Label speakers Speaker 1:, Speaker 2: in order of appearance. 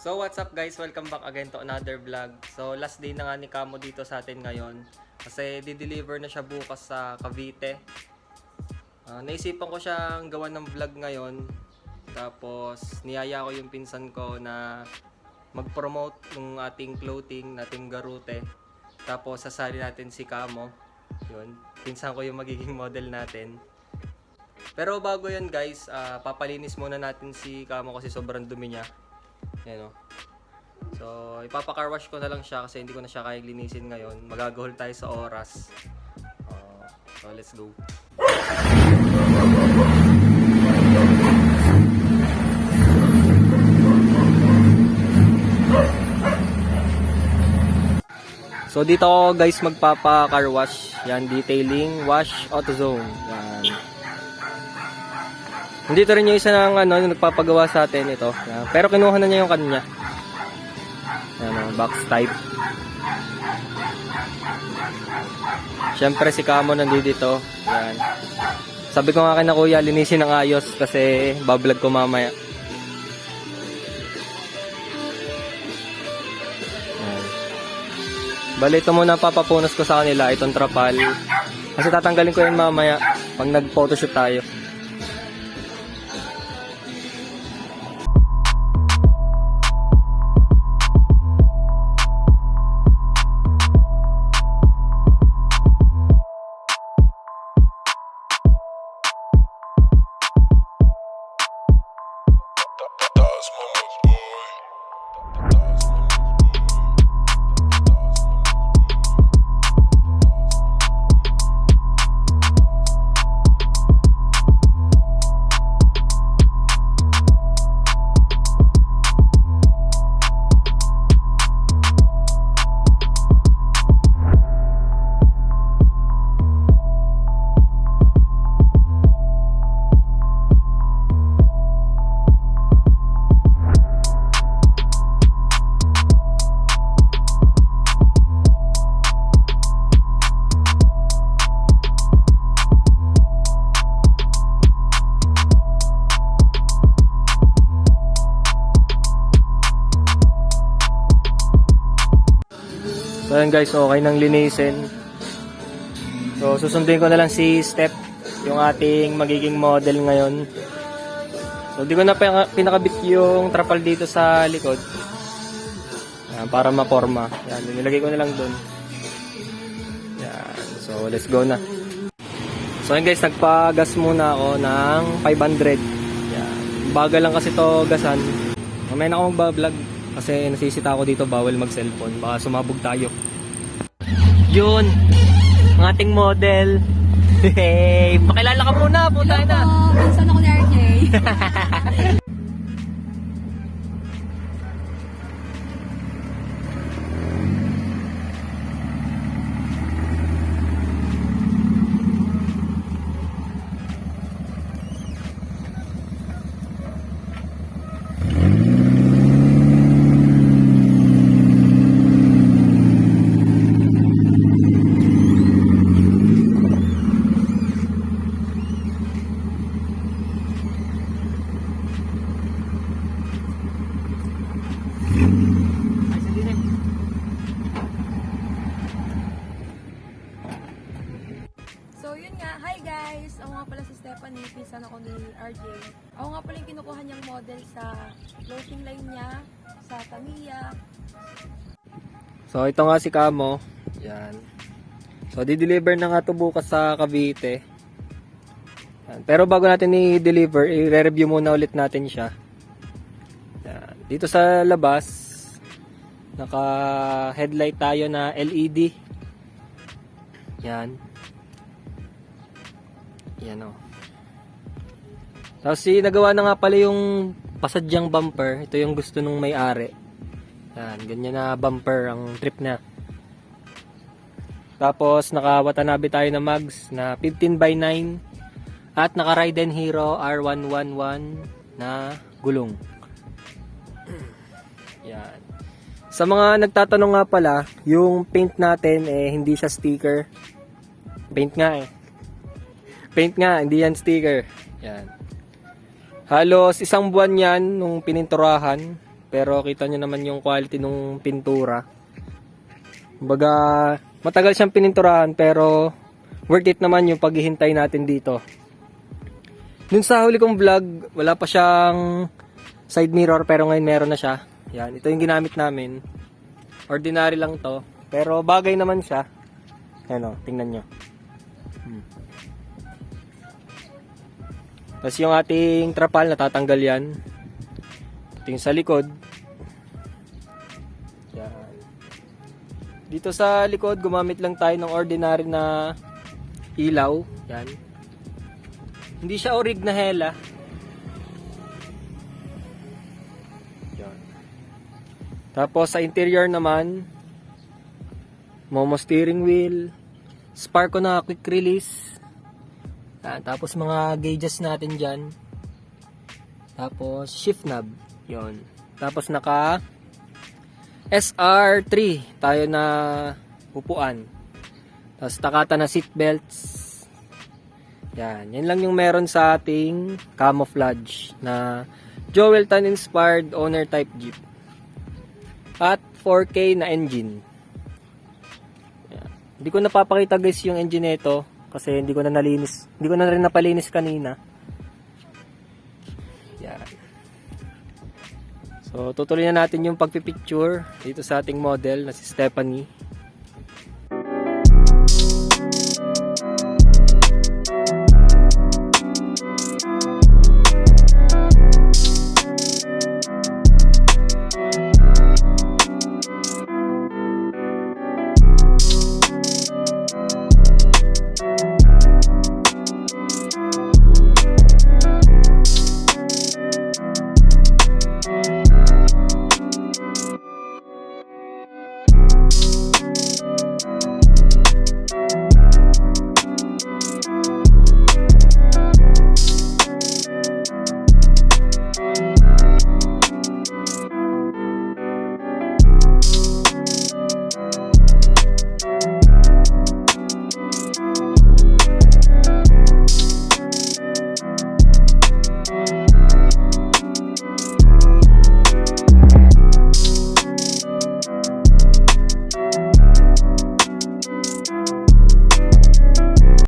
Speaker 1: So what's up guys, welcome back again to another vlog. So last day na nga ni Kamo dito sa atin ngayon kasi di-deliver na siya bukas sa Cavite. Naisipan ko siyang gawan ng vlog ngayon, tapos niyaya ko yung pinsan ko na mag-promote ng ating clothing na Team Garute. Tapos sasali natin si Kamo. Yun, pinsan ko yung magiging model natin. Pero bago yun guys, papalinis muna natin si Kamo kasi sobrang dumi niya. Yan o. So, ipapa-car wash ko na lang siya kasi hindi ko na siya kaya linisin ngayon. Magagahol tayo sa oras. So, let's go. So, dito ako guys magpapa-car wash. Yan, detailing, wash, AutoZone. Yan. Nandito rin yung isa ng yung nagpapagawa sa atin ito. Yan. Pero kinuha na niya yung kanya. Yan, box type. Siyempre si Kamo nandito. Yan. Sabi ko nga kay na kuya, linisin ng ayos kasi bablog ko mamaya. Yan. Bali ito muna papapunas ko sa kanila, itong trapal. Kasi tatanggalin ko yun mamaya pag nag-photoshoot tayo. So ayan guys, okay nang linisin. So susundin ko na lang si Step, yung ating magiging model ngayon. So di ko na pinakabit yung trapal dito sa likod. Ayan, para maporma. Yan, nilagay ko na lang dun. Yan, so let's go na. So ayan guys, nagpagas muna ako ng 500. Yan, bagal lang kasi to gasan. Mamaya na ako magbablog. Kasi nasisita ako dito, bawal mag-cellphone. Baka sumabog tayo. Yun! Ang ating model. Hey! Pakilala ka muna, puta na!
Speaker 2: Pinsan ako ni RJ. So yun nga, hi guys! Ako nga pala si Stephanie, pinsan ako ni RJ. Ako nga pala yung kinukuha niyang model sa clothing line niya, sa Tamiya.
Speaker 1: So ito nga si Kamo. Yan. So di-deliver na nga ito bukas sa Cavite. Yan. Pero bago natin i-deliver, i-review muna ulit natin siya. Yan. Dito sa labas, naka-headlight tayo na LED. Yan. Yan o. Tapos nagawa na nga pala yung pasadyang bumper. Ito yung gusto nung may-ari. Yan, ganyan na bumper ang trip na. Tapos naka-Watanabe tayo na mags na 15x9 at naka-Raiden Hero R111 na gulong. Yan. Sa mga nagtatanong nga pala, yung paint natin hindi siya sticker. Paint nga Paint nga, hindi yan sticker. Yan. Halos isang buwan yan nung pininturahan. pero kita nyo naman yung quality ng pintura. Kumbaga, matagal siyang pininturahan pero worth it naman yung paghihintay natin dito. Dun sa huli kong vlog, wala pa siyang side mirror pero ngayon meron na siya. Yan, ito yung ginamit namin. Ordinary lang to, pero bagay naman siya. Ayan o, tingnan nyo. Tapos yung ating trapal, natatanggal yan. Ito yung sa likod. Yan. Dito sa likod, gumamit lang tayo ng ordinary na ilaw. Yan. Hindi siya orig na hela. Yan. Tapos sa interior naman, Momo steering wheel, spark ko na quick release. Yan. Tapos mga gauges natin dyan. Tapos shift knob. Yon. Tapos naka SR3 tayo na upuan. Tapos takata na seat belts. Yan. Yan lang yung meron sa ating camouflage na Joelton inspired owner type Jeep. At 4K na engine. Yan. Hindi ko napapakita guys yung engine nito kasi hindi ko na nalinis. Hindi ko na rin napalinis kanina. Yan. So tutuloy na natin yung pagpipicture dito sa ating model na si Stephanie.